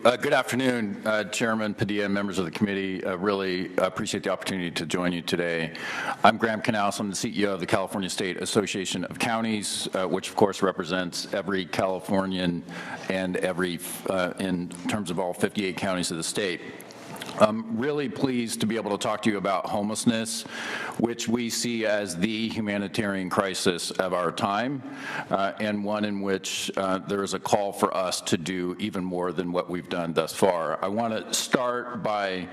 Good afternoon, Chairman Padilla and members of the committee. Really appreciate the opportunity to join you today. I'm Graham Knaus. I'm the CEO of the California State Association of Counties, which of course represents every Californian and in terms of all 58 counties of the state. I'm really pleased to be able to talk to you about homelessness, which we see as the humanitarian crisis of our time, and one in which there is a call for us to do even more than what we've done thus far. I want to start by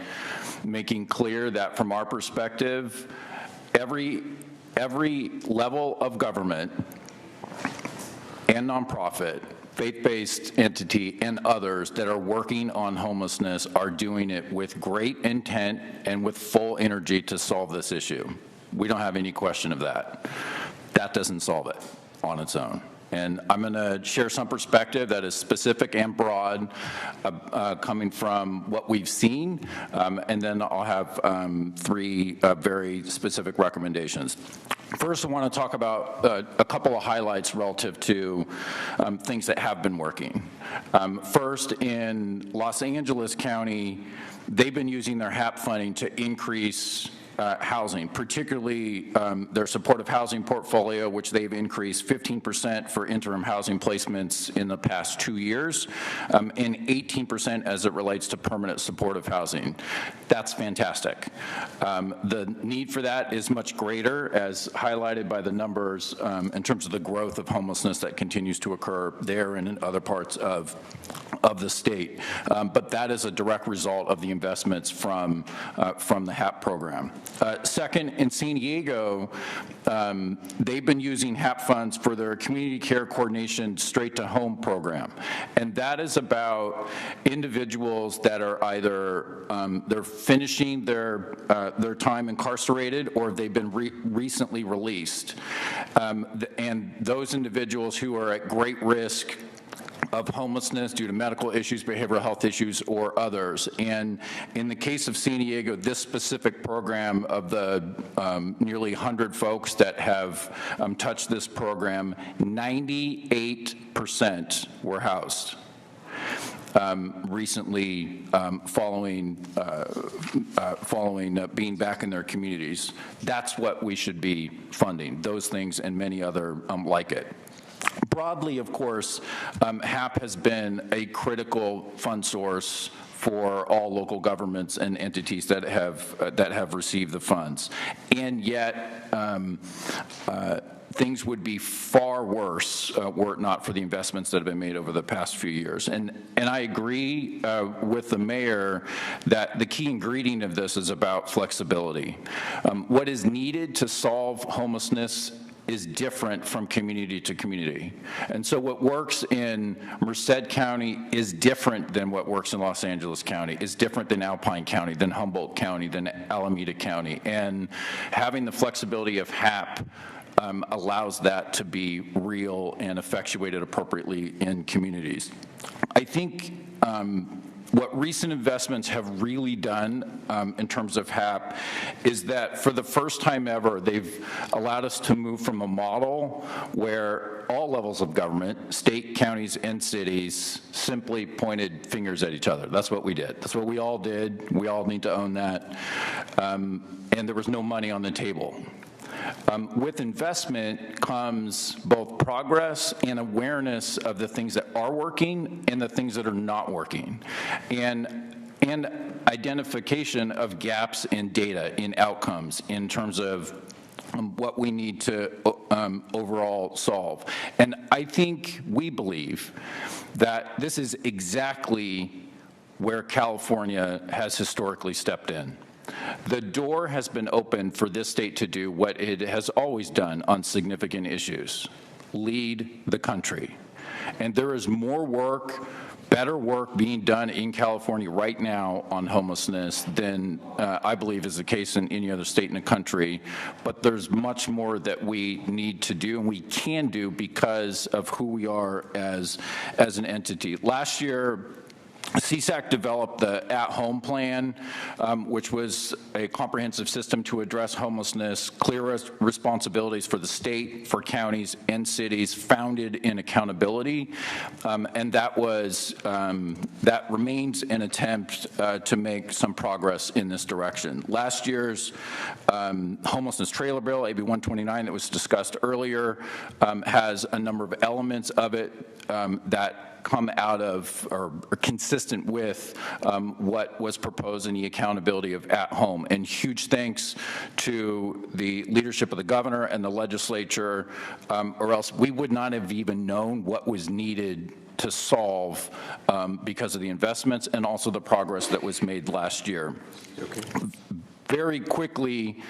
making clear that from our perspective, every level of government and nonprofit, faith-based entity, and others that are working on homelessness are doing it with great intent and with full energy to solve this issue. We don't have any question of that. That doesn't solve it on its own. And I'm going to share some perspective that is specific and broad, coming from what we've seen, and then I'll have three very specific recommendations. First, I want to talk about a couple of highlights relative to things that have been working. First, in Los Angeles County, they've been using their HAP funding to increase housing, particularly their supportive housing portfolio, which they've increased 15% for interim housing placements in the past 2 years, and 18% as it relates to permanent supportive housing. That's fantastic. The need for that is much greater, as highlighted by the numbers in terms of the growth of homelessness that continues to occur there and in other parts of the state. But that is a direct result of the investments from the HAP program. Second, in San Diego, they've been using HAP funds for their community care coordination straight to home program. And that is about individuals that are either they're finishing their time incarcerated or they've been recently released. And those individuals who are at great risk of homelessness due to medical issues, behavioral health issues, or others. And in the case of San Diego, this specific program of the nearly 100 folks that have touched this program, 98% were housed. Recently, following being back in their communities. That's what we should be funding, those things and many other like it. Broadly, of course, HAP has been a critical fund source for all local governments and entities that have received the funds, and yet things would be far worse were it not for the investments that have been made over the past few years. And I agree with the mayor that the key ingredient of this is about flexibility. What is needed to solve homelessness is different from community to community. And so what works in Merced County is different than what works in Los Angeles County, is different than Alpine County, than Humboldt County, than Alameda County. And having the flexibility of HAP allows that to be real and effectuated appropriately in communities. I think what recent investments have really done in terms of HAP is that for the first time ever, they've allowed us to move from a model where all levels of government, state, counties, and cities, simply pointed fingers at each other. That's what we did. That's what we all did. We all need to own that. And there was no money on the table. With investment comes both progress and awareness of the things that are working and the things that are not working, and identification of gaps in data, in outcomes, in terms of what we need to overall solve. And I think we believe that this is exactly where California has historically stepped in. The door has been opened for this state to do what it has always done on significant issues: lead the country. And there is more work, better work being done in California right now on homelessness than I believe is the case in any other state in the country. But there's much more that we need to do and we can do because of who we are as an entity. Last year, CSAC developed the at-home plan, which was a comprehensive system to address homelessness, clear responsibilities for the state, for counties, and cities, founded in accountability, and that remains an attempt to make some progress in this direction. Last year's homelessness trailer bill, AB 129, that was discussed earlier, has a number of elements of it that come out of or are consistent with what was proposed in the accountability of at home. And huge thanks to the leadership of the governor and the legislature, or else we would not have even known what was needed to solve because of the investments and also the progress that was made last year. Okay. Very quickly,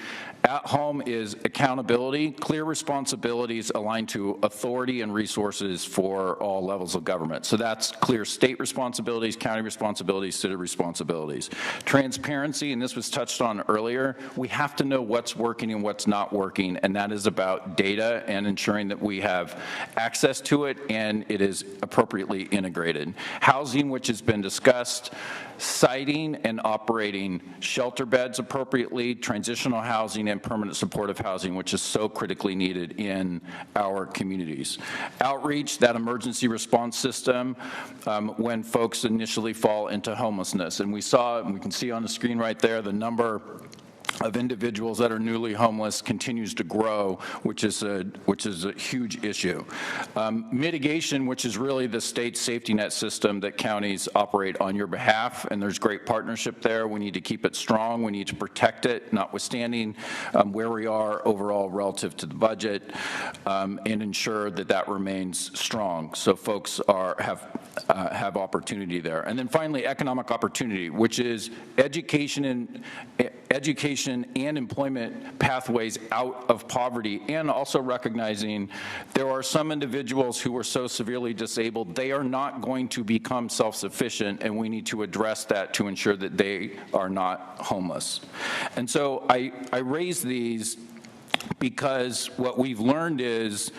at home is accountability, clear responsibilities aligned to authority and resources for all levels of government. So that's clear state responsibilities, county responsibilities, city responsibilities. Transparency, and this was touched on earlier, we have to know what's working and what's not working, and that is about data and ensuring that we have access to it and it is appropriately integrated. Housing, which has been discussed, siting and operating shelter beds appropriately, transitional housing, and permanent supportive housing, which is so critically needed in our communities. Outreach, that emergency response system when folks initially fall into homelessness. And we can see on the screen right there the number of individuals that are newly homeless continues to grow, which is a huge issue. Mitigation, which is really the state safety net system that counties operate on your behalf, and there's great partnership there. We need to keep it strong. We need to protect it, notwithstanding where we are overall relative to the budget, and ensure that that remains strong so folks have opportunity there. And then finally, economic opportunity, which is education and employment pathways out of poverty, and also recognizing there are some individuals who are so severely disabled they are not going to become self-sufficient, and we need to address that to ensure that they are not homeless. And so I raise these because what we've learned is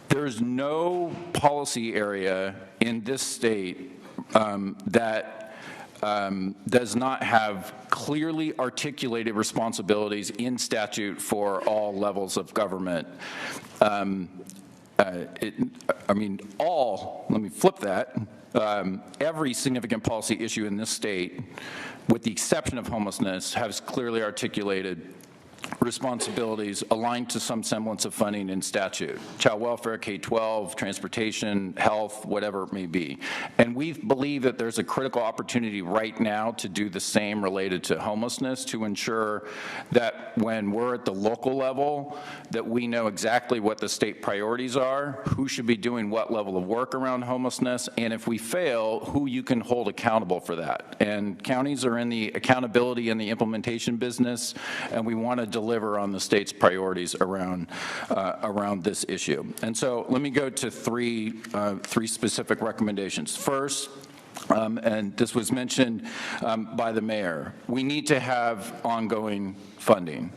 there's no policy area in this state that does not have clearly articulated responsibilities in statute for all levels of government. Let me flip that. Every significant policy issue in this state, with the exception of homelessness, has clearly articulated responsibilities aligned to some semblance of funding in statute. Child welfare, K-12, transportation, health, whatever it may be. And we believe that there's a critical opportunity right now to do the same related to homelessness, to ensure that when we're at the local level, that we know exactly what the state priorities are, who should be doing what level of work around homelessness, and if we fail, who you can hold accountable for that. And counties are in the accountability and the implementation business, and we want to deliver on the state's priorities around this issue. And so let me go to three specific recommendations. First, and this was mentioned by the mayor, we need to have ongoing funding.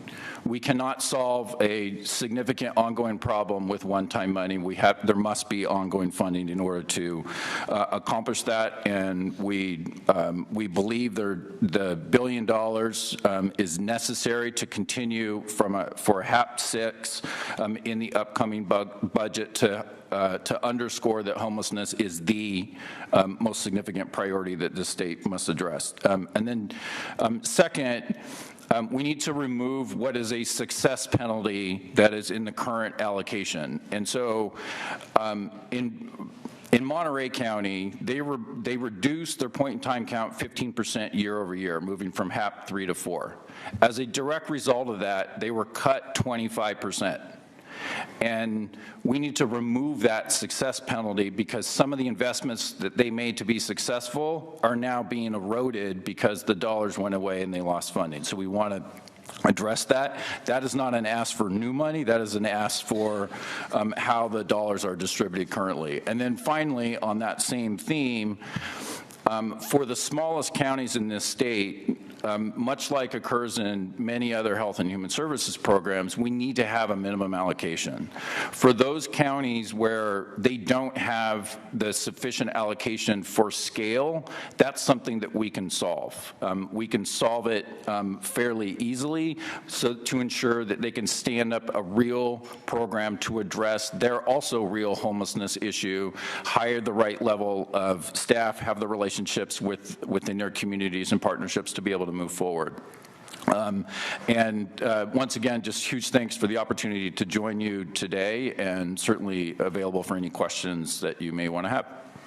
We cannot solve a significant ongoing problem with one-time money. There must be ongoing funding in order to accomplish that, and we believe the $1 billion is necessary to continue for HAP 6 in the upcoming budget to underscore that homelessness is the most significant priority that the state must address. And then second, we need to remove what is a success penalty that is in the current allocation. And so in Monterey County, they reduced their point-in-time count 15% year over year, moving from HAP 3 to 4. As a direct result of that, they were cut 25%. And we need to remove that success penalty because some of the investments that they made to be successful are now being eroded because the dollars went away and they lost funding. So we want to address that. That is not an ask for new money. That is an ask for how the dollars are distributed currently. And then finally, on that same theme, for the smallest counties in this state, much like occurs in many other health and human services programs, we need to have a minimum allocation. For those counties where they don't have the sufficient allocation for scale, that's something that we can solve. We can solve it fairly easily so to ensure that they can stand up a real program to address their also real homelessness issue, hire the right level of staff, have the relationships within their communities and partnerships to be able to move forward. Once again, just huge thanks for the opportunity to join you today, and certainly available for any questions that you may want to have.